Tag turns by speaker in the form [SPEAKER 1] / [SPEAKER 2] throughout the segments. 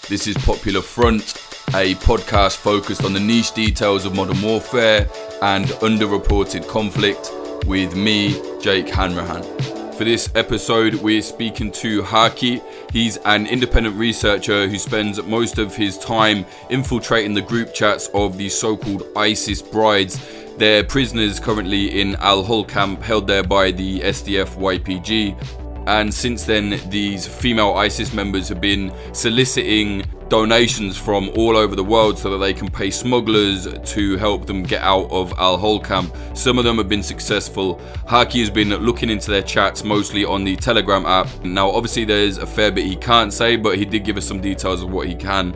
[SPEAKER 1] This is Popular Front, a podcast focused on the niche details of modern warfare and underreported conflict with me, Jake Hanrahan. For this episode, we're speaking to Caki. He's an independent researcher who spends most of his time infiltrating the group chats of the so-called ISIS brides. They're prisoners currently in al-Hol camp, held there by the SDF YPG. And since then, these female ISIS members have been soliciting donations from all over the world so that they can pay smugglers to help them get out of al-Hol camp. Some of them have been successful. Caki has been looking into their chats mostly on the Telegram app. Now, obviously, there's a fair bit he can't say, but he did give us some details of what he can.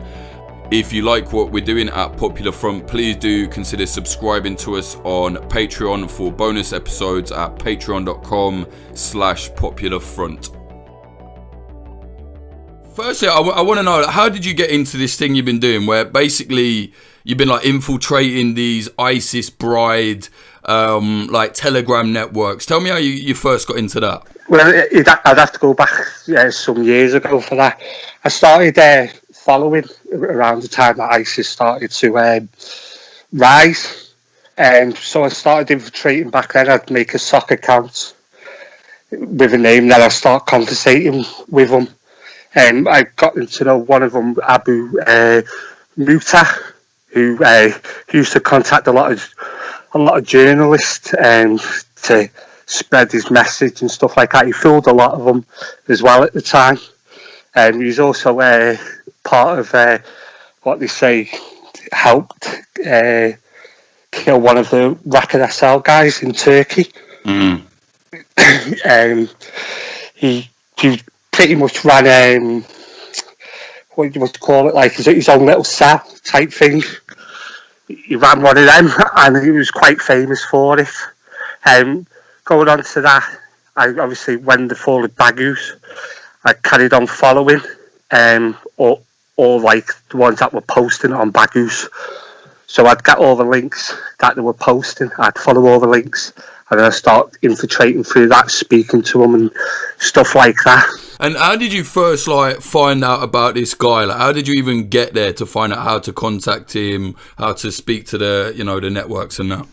[SPEAKER 1] If you like what we're doing at Popular Front, please do consider subscribing to us on Patreon for bonus episodes at patreon.com/popularfront. Firstly, I want to know, how did you get into this thing you've been doing where basically you've been like infiltrating these ISIS bride like Telegram networks? Tell me how you first got into that.
[SPEAKER 2] Well, I'd have to go back some years ago for that. I started following around the time that ISIS started to rise. So I started infiltrating back then. I'd make a sock account with a name, then I'd start conversating with them. I got to know one of them, Abu Muta, who used to contact a lot of journalists to spread his message and stuff like that. He fooled a lot of them as well at the time. He was also part of what they say helped kill one of the Radicalization guys in Turkey.
[SPEAKER 1] Mm.
[SPEAKER 2] He pretty much ran what you must call it, like his own little cell type thing. He ran one of them, and he was quite famous for it. Going on to that, I obviously, when the fall of Baghouz, I carried on following all like the ones that were posting on Baghouz. So I'd get all the links that they were posting, I'd follow all the links, and then I'd start infiltrating through that, speaking to them and stuff like that.
[SPEAKER 1] And how did you first find out about this guy? Like, how did you even get there to find out how to contact him, how to speak to the networks and that?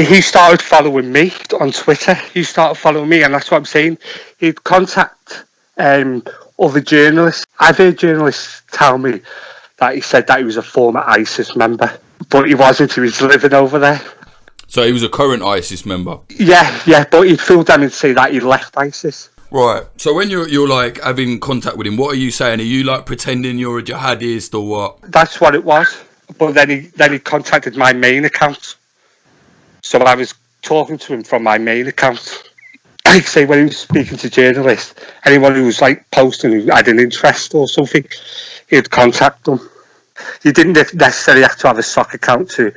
[SPEAKER 2] He started following me on Twitter. He started following me, and that's what I'm saying. He'd contact other journalists. I've heard journalists tell me that he said that he was a former ISIS member, but he wasn't. He was living over there.
[SPEAKER 1] So he was a current ISIS member?
[SPEAKER 2] Yeah, but he'd fool them and say that he left ISIS.
[SPEAKER 1] Right. So when you're like having contact with him, what are you saying? Are you like pretending you're a jihadist or what?
[SPEAKER 2] That's what it was. But then he contacted my main account. So I was talking to him from my main account. Like say, when he was speaking to journalists, anyone who was like posting who had an interest or something, he'd contact them. You didn't necessarily have to have a sock account for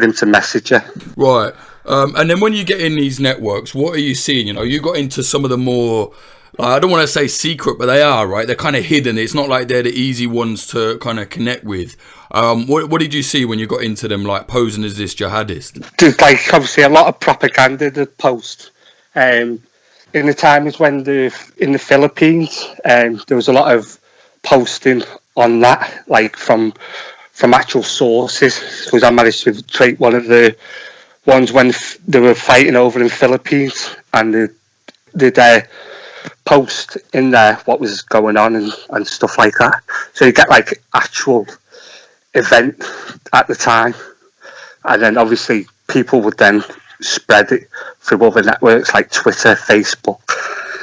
[SPEAKER 2] them to message you.
[SPEAKER 1] Right. And then when you get in these networks, what are you seeing? You got into some of the more, I don't want to say secret, but they are, right? They're kind of hidden. It's not like they're the easy ones to kind of connect with. What did you see when you got into them, like posing as this jihadist?
[SPEAKER 2] There's like obviously a lot of propaganda that post. In the times when in the Philippines, there was a lot of posting on that, like from actual sources. Because I managed to infiltrate one of the ones when they were fighting over in Philippines, and they'd post in there what was going on and stuff like that. So you get like actual event at the time, and then obviously people would then spread it through other networks like Twitter, Facebook.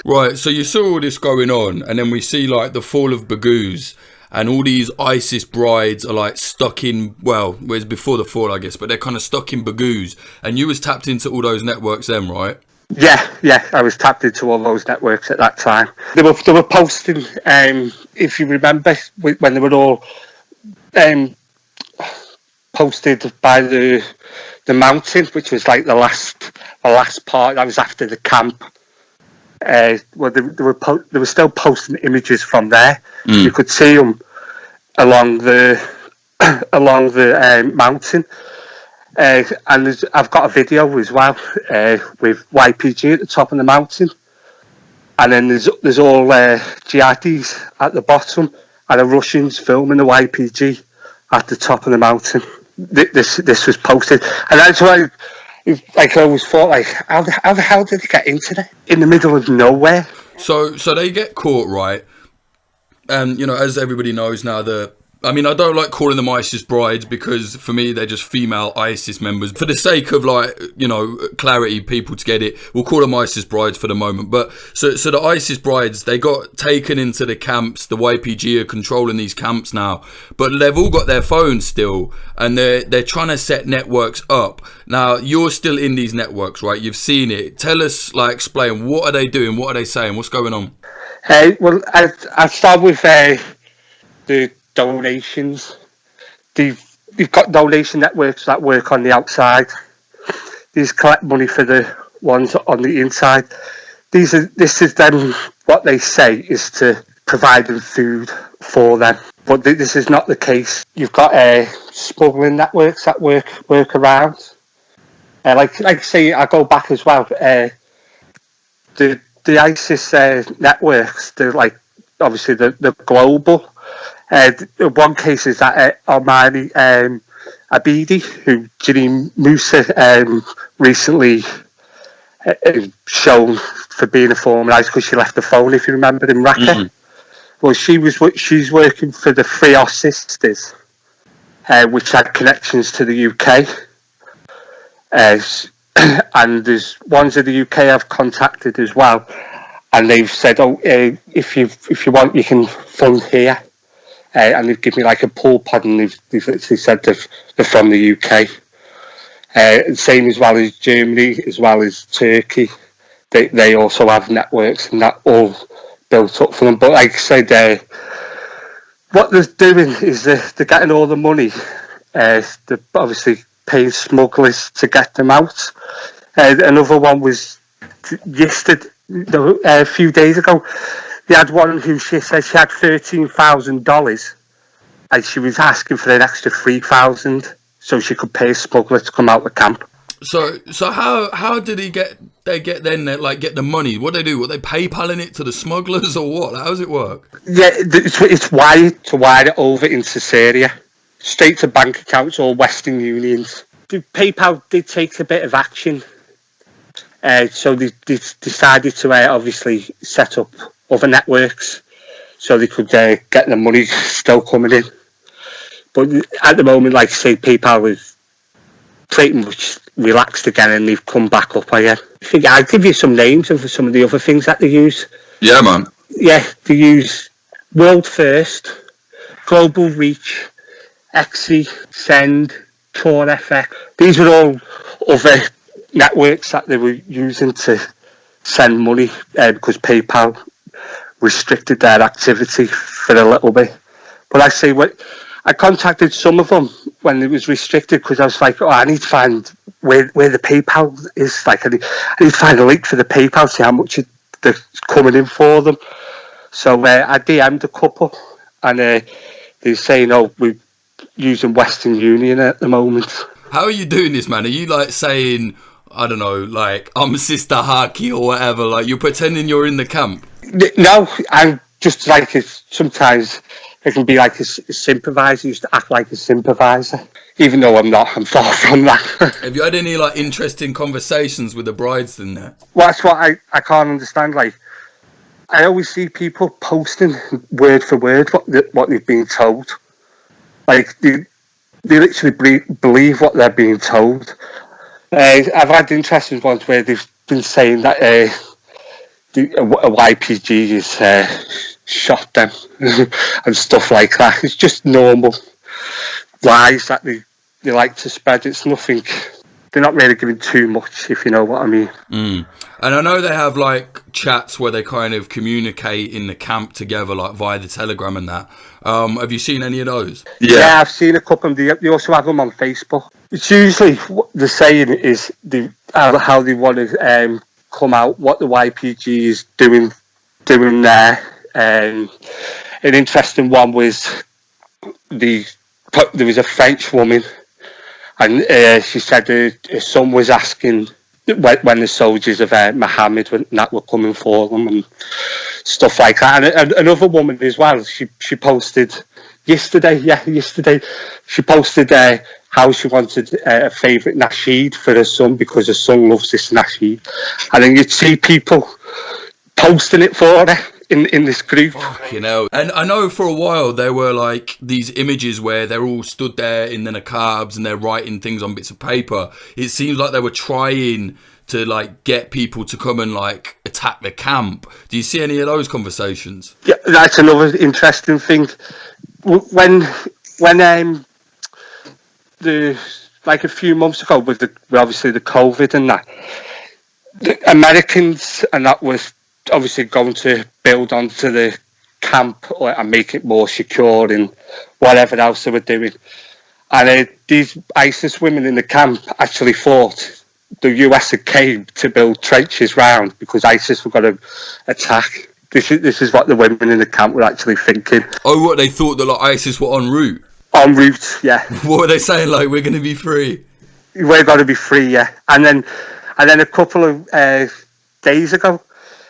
[SPEAKER 1] Right, so you saw all this going on, and then we see like the fall of Baghouz, and all these ISIS brides are like stuck in, well, it was before the fall, I guess, but they're kind of stuck in Baghouz, and you was tapped into all those networks then, right?
[SPEAKER 2] Yeah, I was tapped into all those networks at that time. They were posting, if you remember, when they were all posted by the mountain, which was like the last part. That was after the camp. Well, they were still posting images from there. You could see them along the mountain. And I've got a video as well with YPG at the top of the mountain, and then there's all jihadis at the bottom, and the Russians filming the YPG at the top of the mountain. This was posted, and that's why, like, I always thought, like, how the hell did they get into it in the middle of nowhere?
[SPEAKER 1] So they get caught, right? And, you know, as everybody knows now, I don't like calling them ISIS brides, because for me they're just female ISIS members. For the sake of, like, you know, clarity, people to get it, we'll call them ISIS brides for the moment. But so the ISIS brides, they got taken into the camps. The YPG are controlling these camps now, but they've all got their phones still, and they're trying to set networks up. Now, you're still in these networks, right? You've seen it. Tell us, like, explain, what are they doing? What are they saying? What's going on?
[SPEAKER 2] Well, I'll start with the donations. They've got donation networks that work on the outside. These collect money for the ones on the inside. This is them. What they say is to provide them food for them, but this is not the case. You've got smuggling networks that work around. Like say, I go back as well. The ISIS networks, they're like, obviously they're global. One case is that Omani Abidi, who Janine Musa recently shown for being a former ISIS because she left the phone, if you remember, in Raqqa. Mm-hmm. Well, she's working for the Frios Sisters, which had connections to the UK. And there's ones of the UK I've contacted as well, and they've said, if you want, you can fund here. And they've given me like a pool pod, and they've literally said they're from the UK. Same as well as Germany, as well as Turkey. They also have networks, and that all built up for them. But like I said, what they're doing is they're getting all the money. They're obviously paying smugglers to get them out. Another one was yesterday, a few days ago. They had one who she said she had $13,000, and she was asking for an extra $3,000 so she could pay a smuggler to come out the camp.
[SPEAKER 1] So how did they get the money? What they do? What, they PayPaling it to the smugglers or what? How does it work?
[SPEAKER 2] Yeah, it's wired it over into Syria, straight to bank accounts or Western Unions. PayPal did take a bit of action, so they decided to obviously set up other networks so they could get the money still coming in. But at the moment, like I say, PayPal is pretty much relaxed again, and they've come back up again. I think I'll give you some names of some of the other things that they use.
[SPEAKER 1] Yeah, man.
[SPEAKER 2] Yeah, they use World First, Global Reach, Exi, Send, Tor FX. These were all other networks that they were using to send money because PayPal restricted their activity for a little bit. But I say, I contacted some of them when it was restricted, because I was like, I need to find where the PayPal is. Like, I need to find a link for the PayPal, see how much they're coming in for them. So I DM'd a couple, and they're saying, we're using Western Union at the moment.
[SPEAKER 1] How are you doing this, man? Are you like saying, I don't know, like, I'm Sister Caki or whatever, like you're pretending you're in the camp?
[SPEAKER 2] No, I'm just like, sometimes I can be like a sympathiser. I used to act like a sympathiser, even though I'm not. I'm far from that.
[SPEAKER 1] Have you had any like interesting conversations with the brides in there?
[SPEAKER 2] Well, that's what I can't understand. Like, I always see people posting word for word what they've been told. Like, they literally believe what they're being told. I've had interesting ones where they've been saying that a YPG has shot them and stuff like that. It's just normal lies that they like to spread. It's nothing. They're not really giving too much, if you know what I mean.
[SPEAKER 1] Mm. And I know they have like chats where they kind of communicate in the camp together, like via the Telegram and that. Have you seen any of those?
[SPEAKER 2] Yeah, I've seen a couple of them. They also have them on Facebook. It's usually what they're saying is how they want to come out, what the YPG is doing there. An interesting one was there was a French woman, and she said her son was asking when the soldiers of Mohammed were coming for them and stuff like that. And another woman as well, she posted yesterday, she posted how she wanted a favourite nasheed for her son because her son loves this nasheed. And then you'd see people posting it for her in this group.
[SPEAKER 1] You know, and I know for a while there were like these images where they're all stood there in the niqabs and they're writing things on bits of paper. It seems like they were trying to like get people to come and like attack the camp. Do you see any of those conversations?
[SPEAKER 2] Yeah, that's another interesting thing. When the like a few months ago with obviously the COVID and that, the Americans and that was obviously going to build onto the camp and make it more secure and whatever else they were doing. And these ISIS women in the camp actually thought the US had came to build trenches round because ISIS were going to attack. This is what the women in the camp were actually thinking.
[SPEAKER 1] Oh, what, they thought that like ISIS were en route?
[SPEAKER 2] En route, yeah.
[SPEAKER 1] What were they saying? Like, we're going to be free?
[SPEAKER 2] We're going to be free, yeah. And then a couple of days ago,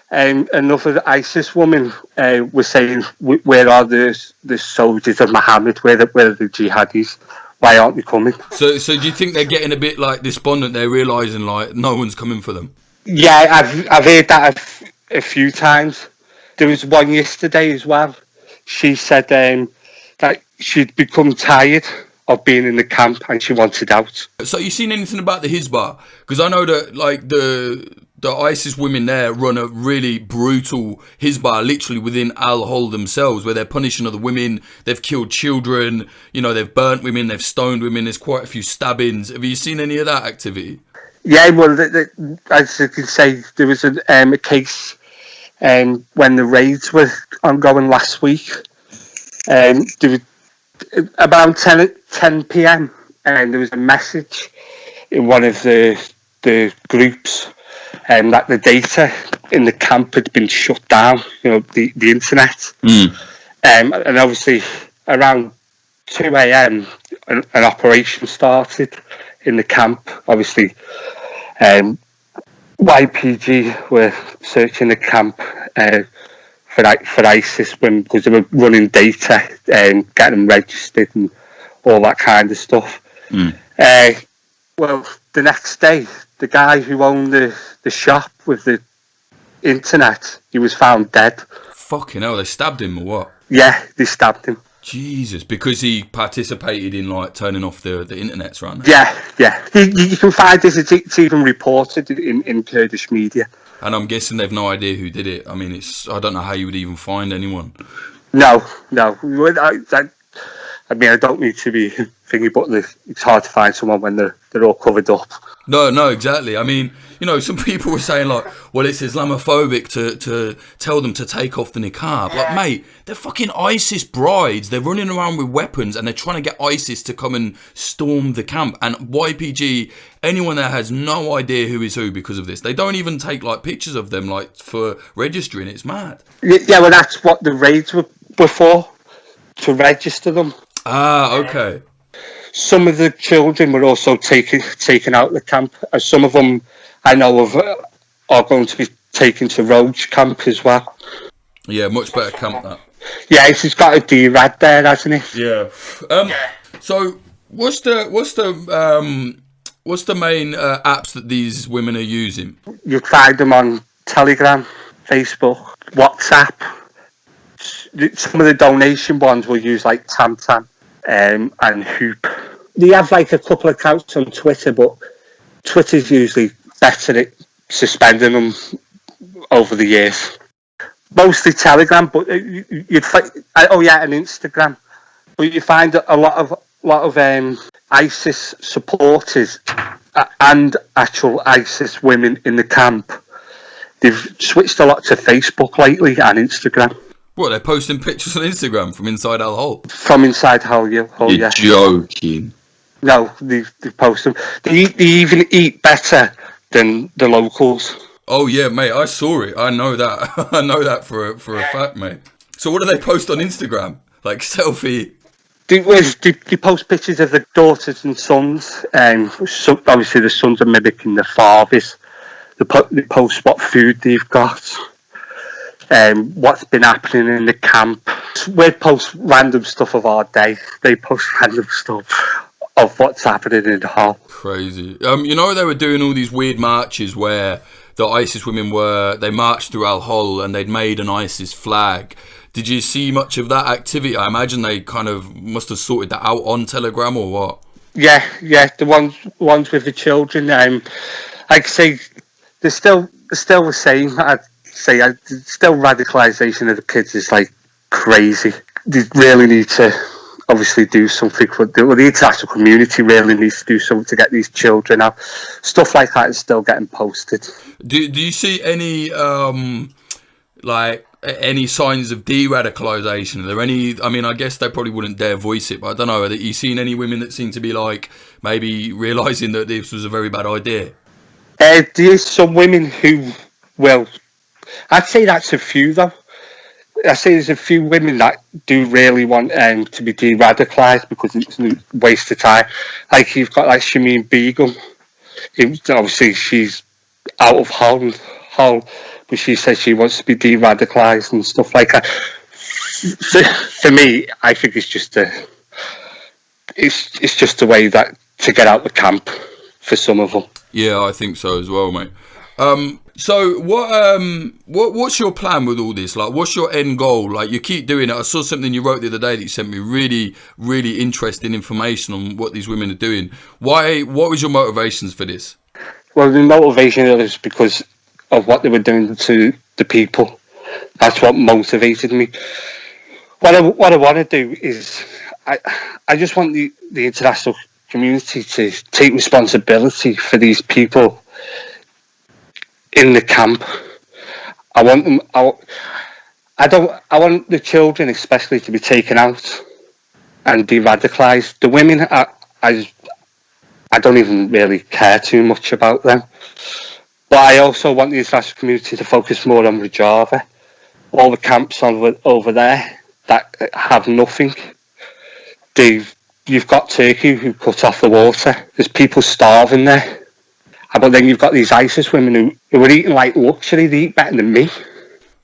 [SPEAKER 2] another ISIS woman was saying, "Where are the soldiers of Mohammed? Where are the jihadis? Why aren't they coming?"
[SPEAKER 1] So do you think they're getting a bit like despondent? They're realising like no one's coming for them.
[SPEAKER 2] Yeah, I've heard that a few times. There was one yesterday as well. She said that she'd become tired of being in the camp and she wanted out.
[SPEAKER 1] So you seen anything about the Hisbar? Because I know that like the ISIS women there run a really brutal Hisbar, literally within al-Hol themselves, where they're punishing other women. They've killed children, you know, they've burnt women, they've stoned women. There's quite a few stabbings. Have you seen any of that activity?
[SPEAKER 2] Yeah, well, as you can say, there was a case when the raids were ongoing last week. There was, about 10 p.m. and there was a message in one of the groups that the data in the camp had been shut down, you know, the internet. And obviously around 2 a.m. an operation started in the camp. Obviously YPG were searching the camp for ISIS women because they were running data and getting them registered and all that kind of stuff. Well, the next day, the guy who owned the shop with the internet, he was found dead. Fucking
[SPEAKER 1] hell, they stabbed him or what?
[SPEAKER 2] Yeah, they stabbed him.
[SPEAKER 1] Jesus, because he participated in like turning off the internets, right?
[SPEAKER 2] Yeah. You can find this, it's even reported in Kurdish media.
[SPEAKER 1] And I'm guessing they've no idea who did it. I mean, I don't know how you would even find anyone.
[SPEAKER 2] No. I mean, I don't need to be thinking, but it's hard to find someone when they're all covered up.
[SPEAKER 1] No, exactly. I mean, you know, some people were saying like, well, it's Islamophobic to tell them to take off the niqab. Like, mate, they're fucking ISIS brides. They're running around with weapons and they're trying to get ISIS to come and storm the camp. And YPG, anyone there has no idea who is who because of this. They don't even take like pictures of them like for registering. It's mad.
[SPEAKER 2] Yeah, well, that's what the raids were for, to register them.
[SPEAKER 1] Ah, okay.
[SPEAKER 2] Some of the children were also taken out of the camp. Some of them I know of are going to be taken to Roach camp as well.
[SPEAKER 1] Yeah, much better camp that.
[SPEAKER 2] Yeah, he's got a D-Rad there, hasn't he?
[SPEAKER 1] Yeah. So what's the main apps that these women are using?
[SPEAKER 2] You find them on Telegram, Facebook, WhatsApp. Some of the donation ones will use like TamTam and Hoop. They have like a couple of accounts on Twitter, but Twitter's usually better at suspending them over the years. Mostly Telegram, but you'd find, and Instagram. But you find a lot of ISIS supporters and actual ISIS women in the camp. They've switched a lot to Facebook lately and Instagram.
[SPEAKER 1] What, they're posting pictures on Instagram from inside al-Hol?
[SPEAKER 2] From inside al-Hol, yeah.
[SPEAKER 1] You're joking.
[SPEAKER 2] No, they post them. They even eat better than the locals.
[SPEAKER 1] Oh yeah, mate, I saw it. I know that. I know that for a fact, mate. So what do they post on Instagram? Like selfie?
[SPEAKER 2] They post pictures of the daughters and sons. So obviously the sons are mimicking the fathers. they post what food they've got, what's been happening in the camp. We post random stuff of our day. They post random stuff of what's happening in al-Hol.
[SPEAKER 1] Crazy. You know, they were doing all these weird marches where the ISIS women they marched through al-Hol and they'd made an ISIS flag. Did you see much of that activity? I imagine they kind of must have sorted that out on Telegram or what?
[SPEAKER 2] Yeah, the ones with the children. Like I say, they're still the same. I'd say still radicalisation of the kids is like crazy. They really need to obviously do something. The international community really needs to do something to get these children out. Stuff like that is still getting posted. Do
[SPEAKER 1] you see any any signs of de-radicalisation? Are there any? I mean, I guess they probably wouldn't dare voice it, but I don't know. Have you seen any women that seem to be like maybe realising that this was a very bad idea?
[SPEAKER 2] There is some women who will. I'd say that's a few though. I say there's a few women that do really want to be de-radicalised because it's a waste of time. Like you've got like Shameen Begum. Obviously, she's out of Hull, but she says she wants to be de-radicalised and stuff like that. For me, I think it's just a way that to get out the camp for some of them.
[SPEAKER 1] Yeah, I think so as well, mate. So what's your plan with all this? Like, what's your end goal? Like, you keep doing it. I saw something you wrote the other day that you sent me, really, really interesting information on what these women are doing. What was your motivations for this?
[SPEAKER 2] Well, the motivation is because of what they were doing to the people. That's what motivated me. What I want to do is I just want the international community to take responsibility for these people in the camp. I want them. I want the children, especially, to be taken out and de-radicalised. The women, I don't even really care too much about them. But I also want the international community to focus more on Rojava. All the camps over there that have nothing. You've got Turkey who cut off the water. There's people starving there. But then you've got these ISIS women who are eating like luxury. They eat better than me.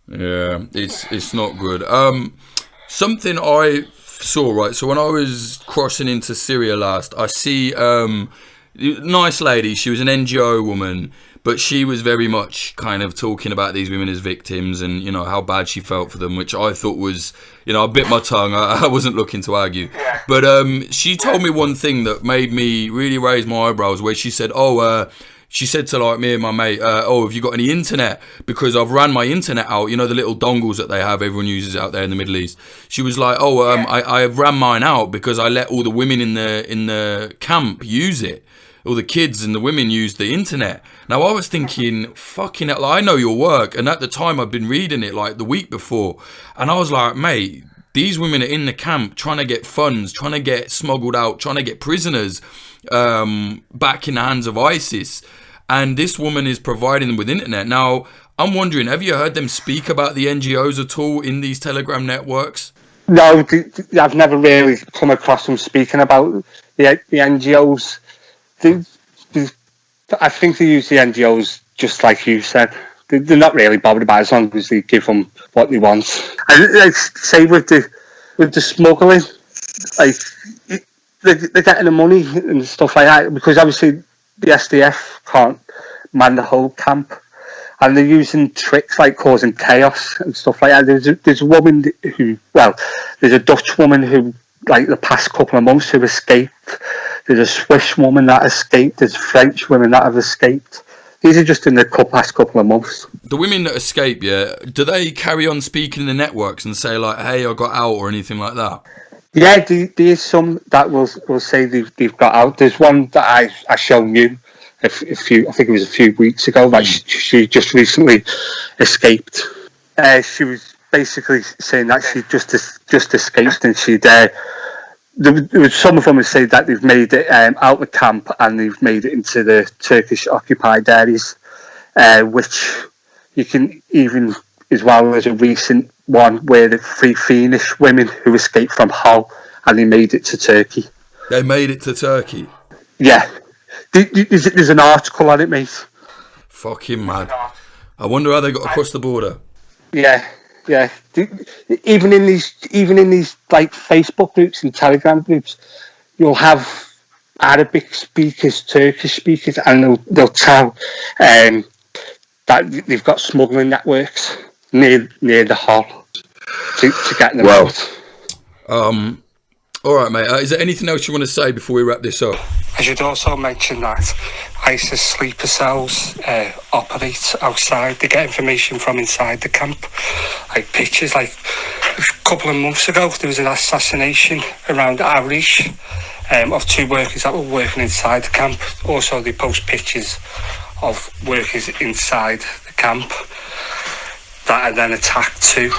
[SPEAKER 2] Yeah,
[SPEAKER 1] it's not good. Something I saw, right? So when I was crossing into Syria last, I see nice lady. She was an NGO woman, but she was very much kind of talking about these women as victims and, you know, how bad she felt for them, which I thought was, you know, I bit my tongue. I wasn't looking to argue. But she told me one thing that made me really raise my eyebrows, where she said, she said to like me and my mate, have you got any internet? Because I've ran my internet out, you know, the little dongles that they have, everyone uses out there in the Middle East. She was like, I ran mine out because I let all the women in the camp use it. All the kids and the women use the internet. Now I was thinking, fucking hell, I know your work. And at the time I'd been reading it like the week before. And I was like, mate, these women are in the camp trying to get funds, trying to get smuggled out, trying to get prisoners back in the hands of ISIS. And this woman is providing them with internet. Now, I'm wondering, have you heard them speak about the NGOs at all in these Telegram networks?
[SPEAKER 2] No, I've never really come across them speaking about the NGOs. I think they use the NGOs just like you said. They're not really bothered about it as long as they give them what they want. And like say with the smuggling, like they're getting the money and stuff like that because obviously the SDF can't man the whole camp, and they're using tricks like causing chaos and stuff like that. There's a woman there's a Dutch woman who, like the past couple of months, who escaped. There's a Swiss woman that escaped. There's French women that have escaped. These are just in the past couple of months.
[SPEAKER 1] The women that escape, do they carry on speaking in the networks and say like, "Hey, I got out" or anything like that?
[SPEAKER 2] Yeah, there's some that will say they've got out. There's one that I shown you I think it was a few weeks ago that she just recently escaped. She was basically saying that she just escaped, and she'd. There was some of them who say that they've made it out of camp and they've made it into the Turkish occupied areas, which you can even, as well as a recent one where the 3 Finnish women who escaped from Hull and they made it to Turkey.
[SPEAKER 1] They made it to Turkey?
[SPEAKER 2] Yeah. There's an article on it, mate.
[SPEAKER 1] Fucking mad. I wonder how they got across the border.
[SPEAKER 2] Yeah. Even in these like Facebook groups and Telegram groups, you'll have Arabic speakers, Turkish speakers, and they'll tell that they've got smuggling networks near the Hol to get them out.
[SPEAKER 1] All right, mate. Is there anything else you want to say before we wrap this up?
[SPEAKER 2] I should also mention that ISIS sleeper cells operate outside. They get information from inside the camp, like pictures. Like a couple of months ago, there was an assassination around Arish of 2 workers that were working inside the camp. Also, they post pictures of workers inside the camp that are then attacked too.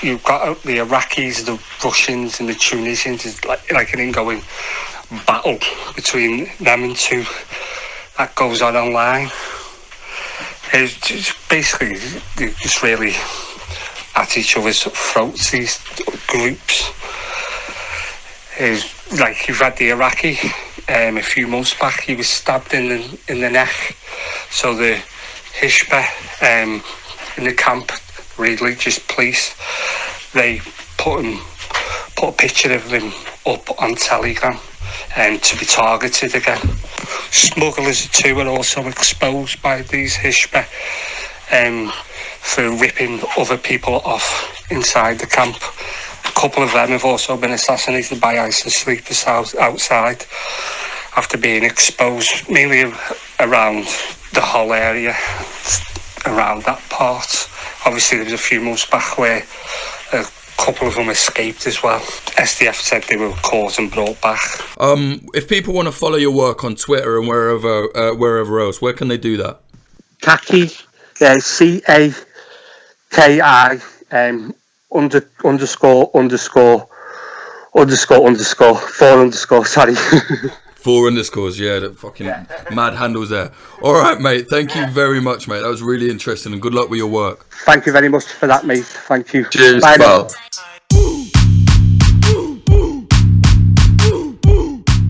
[SPEAKER 2] You've got the Iraqis, the Russians and the Tunisians. It's like an ingoing battle between them and 2 that goes on online. It's just basically they're just really at each other's throats, these groups. Like you've had the Iraqi a few months back, he was stabbed in the neck. So the Hisbar in the camp, religious police, they put a picture of him up on Telegram to be targeted again. Smugglers too are also exposed by these Hisbar for ripping other people off inside the camp. A couple of them have also been assassinated by ISIS sleepers outside after being exposed, mainly around the whole area, around that part. Obviously there was a few months back where a couple of them escaped as well. SDF said they were caught and brought back.
[SPEAKER 1] If people want to follow your work on Twitter and wherever else, where can they do that?
[SPEAKER 2] Caki, CAKI, __4_, sorry.
[SPEAKER 1] 4 underscores, yeah, the fucking mad handles there. All right, mate, thank you very much, mate. That was really interesting, and good luck with your work.
[SPEAKER 2] Thank you very much for that, mate. Thank you.
[SPEAKER 1] Cheers, pal.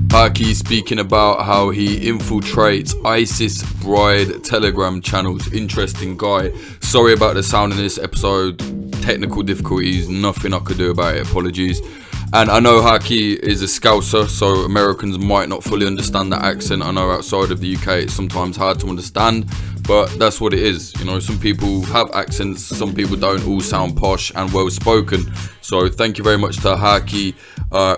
[SPEAKER 1] Caki speaking about how he infiltrates ISIS bride Telegram channels. Interesting guy. Sorry about the sound in this episode. Technical difficulties, nothing I could do about it. Apologies. And I know Caki is a Scouser, so Americans might not fully understand that accent. I know outside of the UK it's sometimes hard to understand, but that's what it is. You know, some people have accents, some people don't. All sound posh and well spoken. So thank you very much to Caki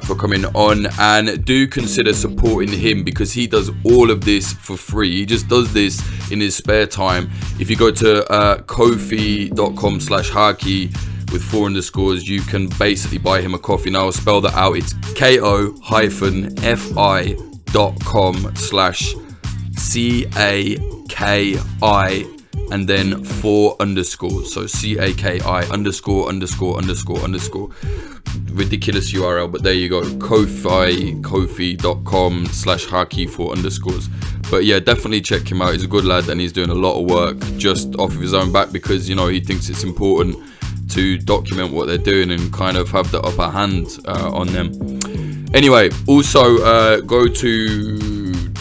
[SPEAKER 1] for coming on, and do consider supporting him because he does all of this for free. He just does this in his spare time. If you go to kofi.com/Caki with 4 underscores, you can basically buy him a coffee. Now I'll spell that out. It's ko-fi.com/CAKI and then 4 underscores. So CAKI _____. Ridiculous URL, but there you go. kofi.com/Caki 4 underscores. But yeah, definitely check him out. He's a good lad and he's doing a lot of work just off of his own back because, you know, he thinks it's important to document what they're doing and kind of have the upper hand on them. Anyway, also go to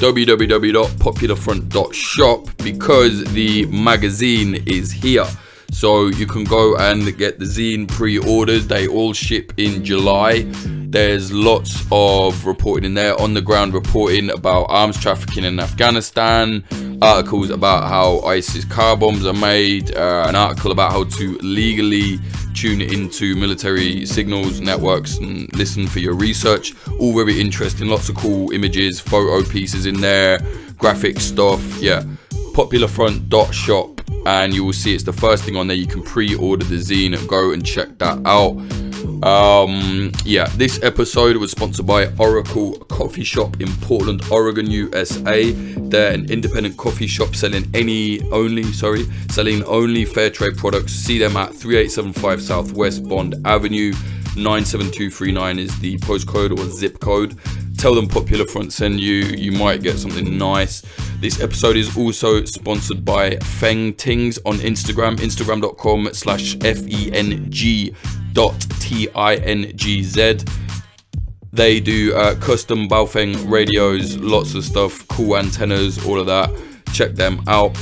[SPEAKER 1] www.popularfront.shop because the magazine is here. So you can go and get the zine pre-ordered. They all ship in July. There's lots of reporting in there, on the ground reporting about arms trafficking in Afghanistan, articles about how ISIS car bombs are made, an article about how to legally tune into military signals networks and listen for your research. All very interesting, lots of cool images, photo pieces in there, graphic stuff. Yeah, popularfront.shop. And you will see it's the first thing on there. You can pre-order the zine and go and check that out. Yeah, this episode was sponsored by Oracle Coffee Shop in Portland, Oregon, USA. They're an independent coffee shop selling only fair trade products. See them at 3875 Southwest Bond Avenue. 97239 is the postcode or zip code. Tell them Popular Front send you. You might get something nice. This episode is also sponsored by Feng Tings on Instagram. Instagram.com/FENG.TINGZ. They do custom Baofeng radios, lots of stuff, cool antennas, all of that. Check them out.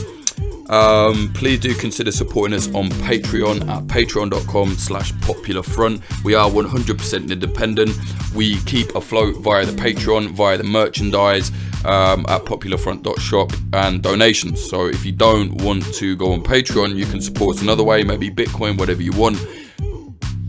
[SPEAKER 1] Please do consider supporting us on Patreon at patreon.com/popularfront. We are 100% independent. We keep afloat via the Patreon, via the merchandise at popularfront.shop and donations. So if you don't want to go on Patreon, you can support us another way, maybe Bitcoin, whatever you want.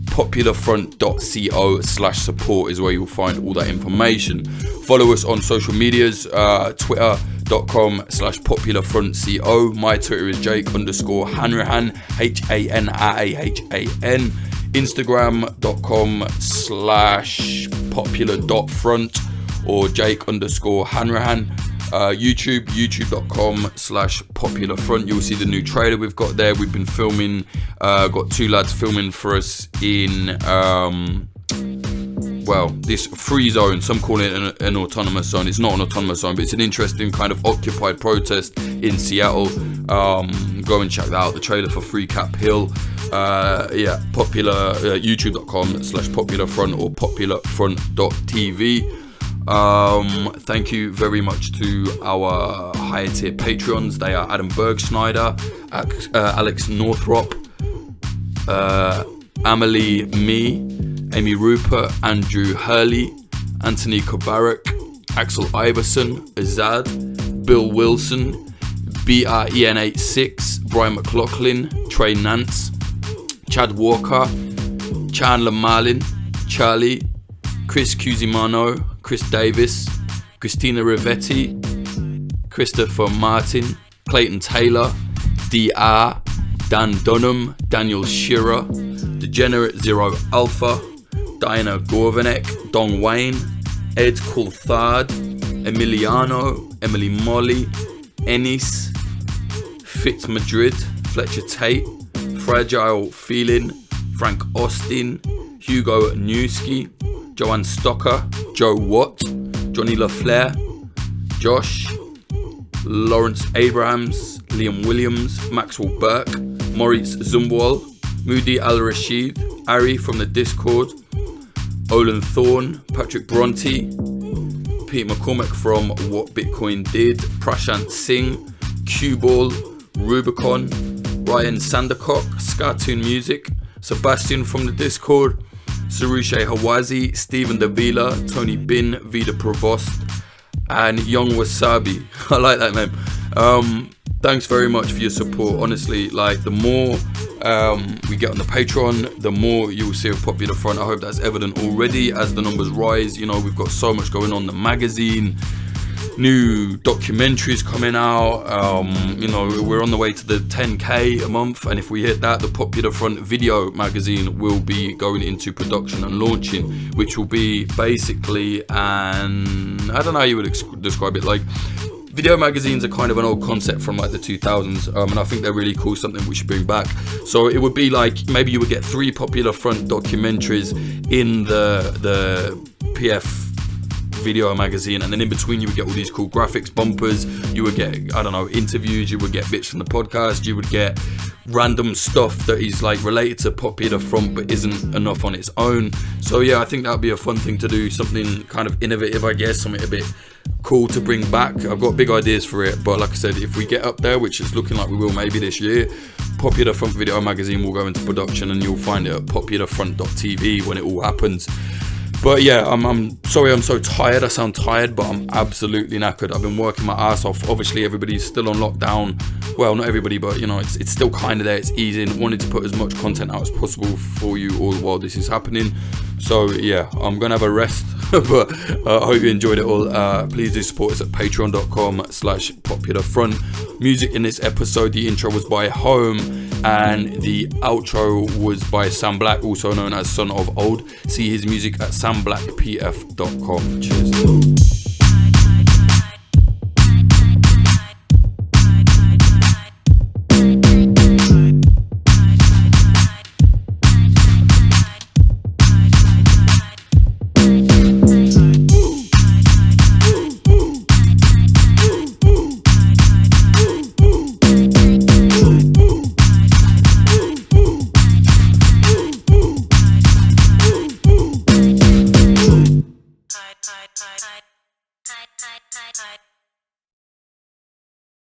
[SPEAKER 1] popularfront.co/support is where you'll find all that information. Follow us on social medias, twitter.com/popularfrontco. My Twitter is Jake_Hanrahan, HANRAHAN. Instagram.com/popular.front or Jake_Hanrahan. youtube.com/popularfront. You'll see the new trailer we've got there. We've been filming, got two lads filming for us in this free zone. Some call it an autonomous zone. It's not an autonomous zone, but it's an interesting kind of occupied protest in Seattle. Go and check that out, the trailer for Free Cap Hill. Popular, youtube.com/popularfront or popularfront.tv. Thank you very much to our higher tier patrons. They are Adam Bergschneider, Alex Northrop, Amelie Me, Amy Rupert, Andrew Hurley, Anthony Kobarak, Axel Iverson, Azad, Bill Wilson, BREN86, Brian McLaughlin, Trey Nance, Chad Walker, Chandler Marlin, Charlie, Chris Cusimano, Chris Davis, Christina Rivetti, Christopher Martin, Clayton Taylor, DR, Dan Dunham, Daniel Shearer, Degenerate Zero Alpha, Diana Gorvanek, Don Wayne, Ed Coulthard, Emiliano, Emily Molly, Ennis, Fitz Madrid, Fletcher Tate, Fragile Feeling, Frank Austin, Hugo Newski, Joanne Stocker, Joe Watt, Johnny LaFleur, Josh, Lawrence Abrahams, Liam Williams, Maxwell Burke, Maurice Zumwal, Moody Al-Rashid, Ari from the Discord, Olin Thorne, Patrick Bronte, Pete McCormick from What Bitcoin Did, Prashant Singh, Q-Ball, Rubicon, Ryan Sandercock, Scartoon Music, Sebastian from the Discord, Sarushe Hawazi, Stephen Davila, Tony Bin, Vida Provost, and Young Wasabi. I like that name. Thanks very much for your support. Honestly, like, the more we get on the Patreon, the more you will see of Popular Front. I hope that's evident already as the numbers rise. You know, we've got so much going on. The magazine, new documentaries coming out. You know, we're on the way to the 10k a month, and if we hit that, the Popular Front video magazine will be going into production and launching, which will be basically I don't know how you would describe it. Like, video magazines are kind of an old concept from like the 2000s, and I think they're really cool, something we should bring back. So it would be like, maybe you would get 3 Popular Front documentaries in the PF video magazine, and then in between you would get all these cool graphics, bumpers, you would get, I don't know, interviews, you would get bits from the podcast, you would get random stuff that is like related to Popular Front but isn't enough on its own. So yeah, I think that would be a fun thing to do, something kind of innovative, I guess, something a bit cool to bring back. I've got big ideas for it, but like I said, if we get up there, which is looking like we will maybe this year, Popular Front video magazine will go into production, and you'll find it at popularfront.tv when it all happens. But yeah, I'm sorry I'm so tired. I sound tired, but I'm absolutely knackered. I've been working my ass off. Obviously, everybody's still on lockdown. Well, not everybody, but you know, it's still kind of there. It's easing. Wanted to put as much content out as possible for you all while this is happening. So yeah, I'm gonna have a rest. But I hope you enjoyed it all. Please do support us at patreon.com/popularfront. Music in this episode, the intro was by Home, and the outro was by Sam Black, also known as Son of Old. See his music at samblackpf.com. Cheers.